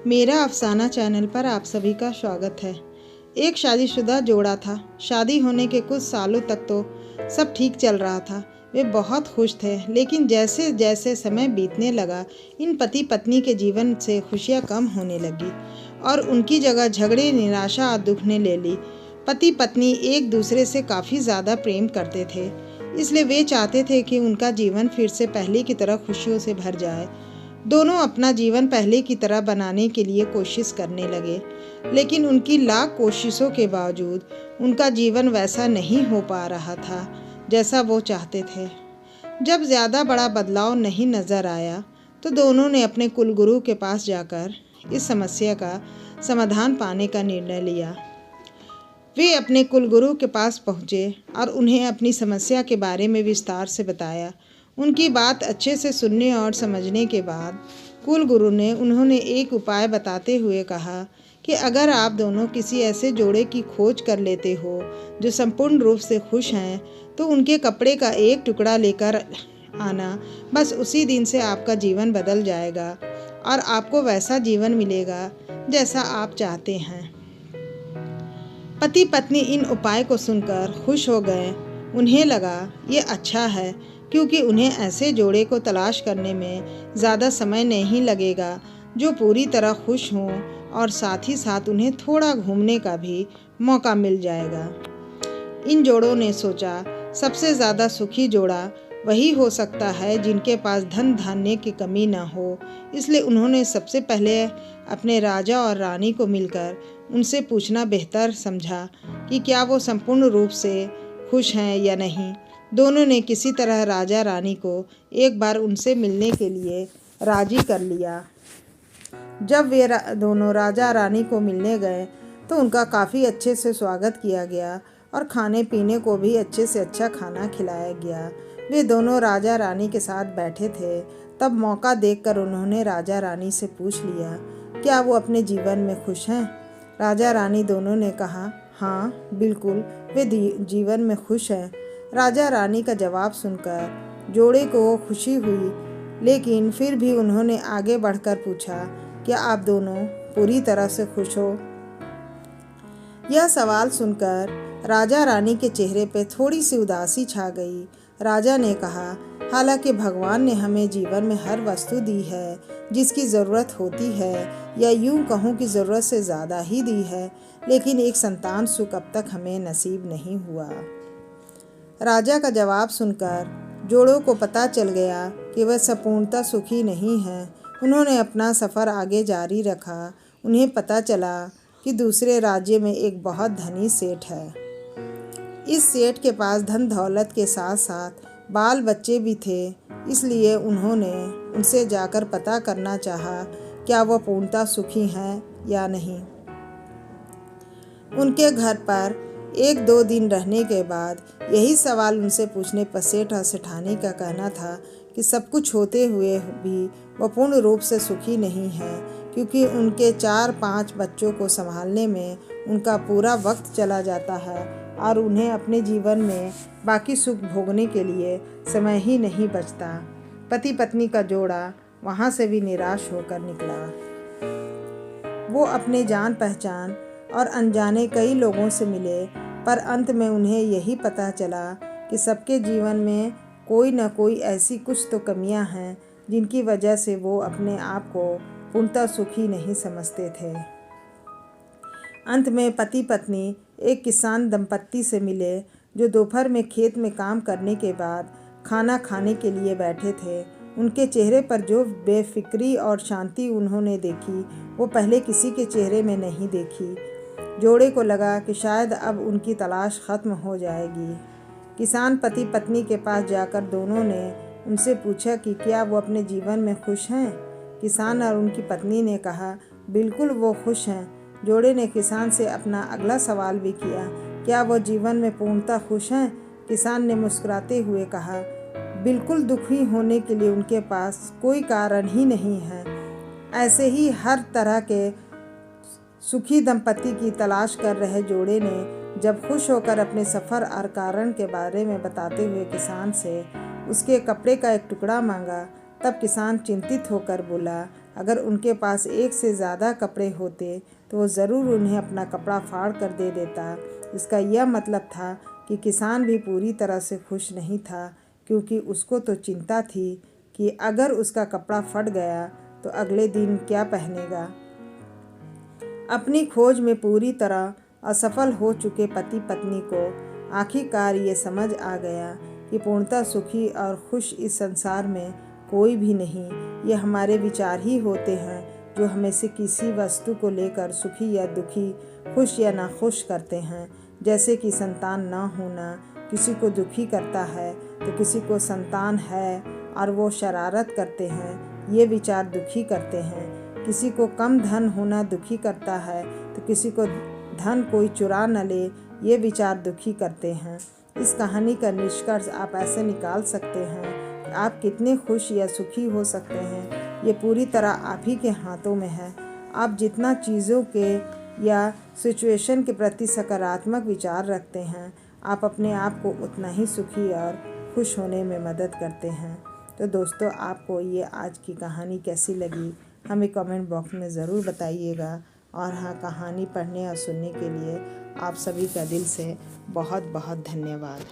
मेरा अफसाना चैनल पर आप सभी का स्वागत है। एक शादीशुदा जोड़ा था। शादी होने के कुछ सालों तक तो सब ठीक चल रहा था। वे बहुत खुश थे, लेकिन जैसे जैसे समय बीतने लगा, इन पति पत्नी के जीवन से खुशियां कम होने लगी और उनकी जगह झगड़े, निराशा और दुख ने ले ली। पति पत्नी एक दूसरे से काफ़ी ज़्यादा प्रेम करते थे, इसलिए वे चाहते थे कि उनका जीवन फिर से पहले की तरह खुशियों से भर जाए। दोनों अपना जीवन पहले की तरह बनाने के लिए कोशिश करने लगे, लेकिन उनकी लाख कोशिशों के बावजूद उनका जीवन वैसा नहीं हो पा रहा था जैसा वो चाहते थे। जब ज़्यादा बड़ा बदलाव नहीं नज़र आया, तो दोनों ने अपने कुलगुरु के पास जाकर इस समस्या का समाधान पाने का निर्णय लिया। वे अपने कुलगुरु के पास पहुँचे और उन्हें अपनी समस्या के बारे में विस्तार से बताया। उनकी बात अच्छे से सुनने और समझने के बाद कुलगुरु ने उन्होंने एक उपाय बताते हुए कहा कि अगर आप दोनों किसी ऐसे जोड़े की खोज कर लेते हो जो संपूर्ण रूप से खुश हैं, तो उनके कपड़े का एक टुकड़ा लेकर आना। बस उसी दिन से आपका जीवन बदल जाएगा और आपको वैसा जीवन मिलेगा जैसा आप चाहते हैं। पति पत्नी इन उपाय को सुनकर खुश हो गए। उन्हें लगा ये अच्छा है, क्योंकि उन्हें ऐसे जोड़े को तलाश करने में ज़्यादा समय नहीं लगेगा जो पूरी तरह खुश हों, और साथ ही साथ उन्हें थोड़ा घूमने का भी मौका मिल जाएगा। इन जोड़ों ने सोचा, सबसे ज़्यादा सुखी जोड़ा वही हो सकता है जिनके पास धन धान्य की कमी न हो। इसलिए उन्होंने सबसे पहले अपने राजा और रानी को मिलकर उनसे पूछना बेहतर समझा कि क्या वो संपूर्ण रूप से खुश हैं या नहीं। दोनों ने किसी तरह राजा रानी को एक बार उनसे मिलने के लिए राजी कर लिया। जब वे दोनों राजा रानी को मिलने गए, तो उनका काफ़ी अच्छे से स्वागत किया गया और खाने पीने को भी अच्छे से अच्छा खाना खिलाया गया। वे दोनों राजा रानी के साथ बैठे थे। तब मौका देखकर उन्होंने राजा रानी से पूछ लिया, क्या वो अपने जीवन में खुश हैं। राजा रानी दोनों ने कहा, हाँ बिल्कुल, वे जीवन में खुश हैं। राजा रानी का जवाब सुनकर जोड़े को खुशी हुई, लेकिन फिर भी उन्होंने आगे बढ़कर पूछा, क्या आप दोनों पूरी तरह से खुश हो। यह सवाल सुनकर राजा रानी के चेहरे पर थोड़ी सी उदासी छा गई। राजा ने कहा, हालांकि भगवान ने हमें जीवन में हर वस्तु दी है जिसकी ज़रूरत होती है, या यूं कहूँ कि ज़रूरत से ज़्यादा ही दी है, लेकिन एक संतान सुख अब तक हमें नसीब नहीं हुआ। राजा का जवाब सुनकर जोड़ों को पता चल गया कि वह संपूर्णतः सुखी नहीं हैं। उन्होंने अपना सफ़र आगे जारी रखा। उन्हें पता चला कि दूसरे राज्य में एक बहुत धनी सेठ है। इस सेठ के पास धन दौलत के साथ साथ बाल बच्चे भी थे, इसलिए उन्होंने उनसे जाकर पता करना चाहा क्या वह पूर्णतः सुखी हैं या नहीं। उनके घर पर एक दो दिन रहने के बाद यही सवाल उनसे पूछने पर सेठ और सेठानी का कहना था कि सब कुछ होते हुए भी वह पूर्ण रूप से सुखी नहीं है, क्योंकि उनके 4-5 बच्चों को संभालने में उनका पूरा वक्त चला जाता है और उन्हें अपने जीवन में बाकी सुख भोगने के लिए समय ही नहीं बचता। पति पत्नी का जोड़ा वहाँ से भी निराश होकर निकला। वो अपने जान पहचान और अनजाने कई लोगों से मिले, पर अंत में उन्हें यही पता चला कि सबके जीवन में कोई न कोई ऐसी कुछ तो कमियां हैं जिनकी वजह से वो अपने आप को पूर्णतः सुखी नहीं समझते थे। अंत में पति पत्नी एक किसान दंपत्ति से मिले, जो दोपहर में खेत में काम करने के बाद खाना खाने के लिए बैठे थे। उनके चेहरे पर जो बेफिक्री और शांति उन्होंने देखी, वो पहले किसी के चेहरे में नहीं देखी। जोड़े को लगा कि शायद अब उनकी तलाश ख़त्म हो जाएगी। किसान पति पत्नी के पास जाकर दोनों ने उनसे पूछा कि क्या वो अपने जीवन में खुश हैं। किसान और उनकी पत्नी ने कहा, बिल्कुल वो खुश हैं। जोड़े ने किसान से अपना अगला सवाल भी किया, क्या वो जीवन में पूर्णतः खुश हैं। किसान ने मुस्कुराते हुए कहा, बिल्कुल दुखी होने के लिए उनके पास कोई कारण ही नहीं है। ऐसे ही हर तरह के सुखी दंपति की तलाश कर रहे जोड़े ने जब खुश होकर अपने सफ़र और कारण के बारे में बताते हुए किसान से उसके कपड़े का एक टुकड़ा मांगा, तब किसान चिंतित होकर बोला, अगर उनके पास एक से ज़्यादा कपड़े होते तो वो ज़रूर उन्हें अपना कपड़ा फाड़ कर दे देता। इसका यह मतलब था कि किसान भी पूरी तरह से खुश नहीं था, क्योंकि उसको तो चिंता थी कि अगर उसका कपड़ा फट गया तो अगले दिन क्या पहनेगा। अपनी खोज में पूरी तरह असफल हो चुके पति पत्नी को आखिरकार ये समझ आ गया कि पूर्णतः सुखी और खुश इस संसार में कोई भी नहीं। ये हमारे विचार ही होते हैं जो हमें से किसी वस्तु को लेकर सुखी या दुखी, खुश या नाखुश करते हैं। जैसे कि संतान न होना किसी को दुखी करता है तो किसी को संतान है और वो शरारत करते हैं, ये विचार दुखी करते हैं। किसी को कम धन होना दुखी करता है तो किसी को धन कोई चुरा न ले, ये विचार दुखी करते हैं। इस कहानी का निष्कर्ष आप ऐसे निकाल सकते हैं कि आप कितने खुश या सुखी हो सकते हैं, ये पूरी तरह आप ही के हाथों में है। आप जितना चीज़ों के या सिचुएशन के प्रति सकारात्मक विचार रखते हैं, आप अपने आप को उतना ही सुखी और खुश होने में मदद करते हैं। तो दोस्तों, आपको ये आज की कहानी कैसी लगी हमें कमेंट बॉक्स में ज़रूर बताइएगा। और हाँ, कहानी पढ़ने और सुनने के लिए आप सभी का दिल से बहुत बहुत धन्यवाद।